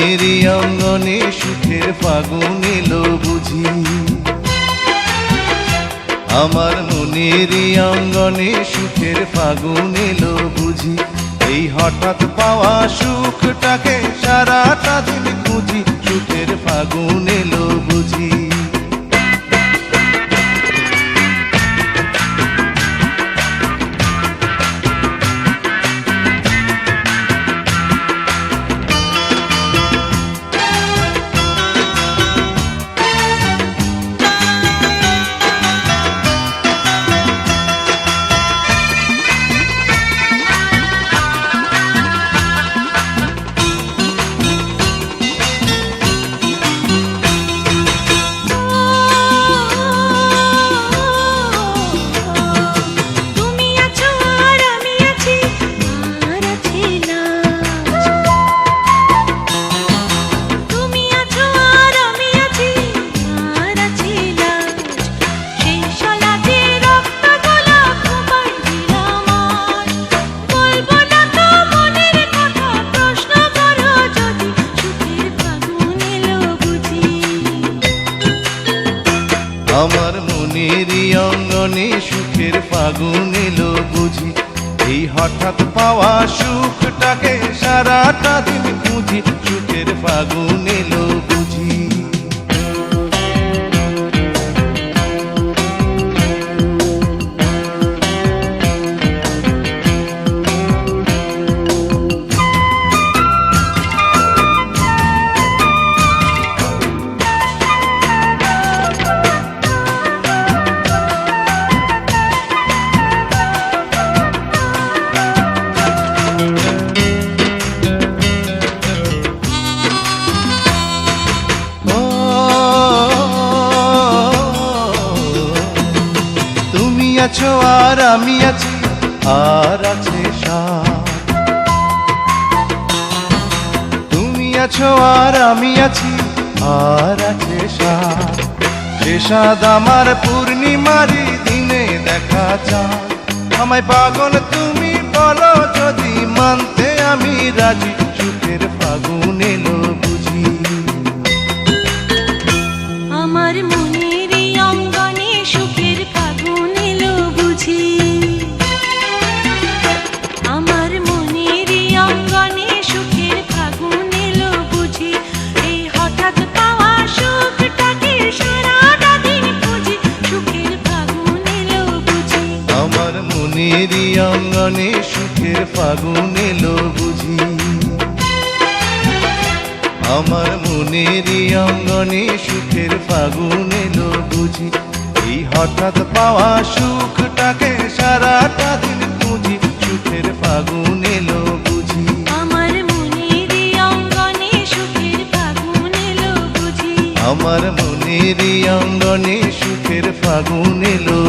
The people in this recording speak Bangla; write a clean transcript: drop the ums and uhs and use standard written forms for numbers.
মনেরই অঙ্গনে সুখের ফাগুন এলো বুঝি, আমার মনেরই অঙ্গনে সুখের ফাগুন এলো বুঝি। এই হঠাৎ পাওয়া সুখটাকে সারাটা দিন খুঁজি, সুখের ফাগুন এলো বুঝি। আমার মনেরই অঙ্গনে সুখের ফাগুন এলো বুঝি, এই হঠাৎ পাওয়া সুখটাকে সারাটা দিন খুঁজি, সুখের ফাগুন এলো বুঝি। আছো আর আমি আছি, আর আছে সাথ। তুমি আছো আর আমি আছি, আর আছে সাথ। সে সাদ আমার পূর্ণিমারি দিনে দেখা চায়, আমায় পাগল তুমি বলো যদি মানতে আমি রাজি, সুখের ফাগুন এলো বুঝি। আমার মনেরই অঙ্গনে সুখের ফাগুন এলো বুঝি, আমার মনেরই অঙ্গনে সুখের ফাগুন এলো বুঝি। এই হঠাৎ পাওয়া সুখটাকে সারাটা দিন খুঁজি, সুখের ফাগুন এলো বুঝি। আমার মনেরই অঙ্গনে সুখের ফাগুন এলো বুঝি, আমার মনেরই অঙ্গনে সুখের ফাগুন এলো বুঝি। এই হঠাৎ পাওয়া সুখটাকে সারাটা দিন খুঁজি, সুখের ফাগুন এলো বুঝি। আমার মনেরই অঙ্গনে সুখের ফাগুন এলো বুঝি, আমার মনেরই অঙ্গনে সুখের ফাগুন এলো।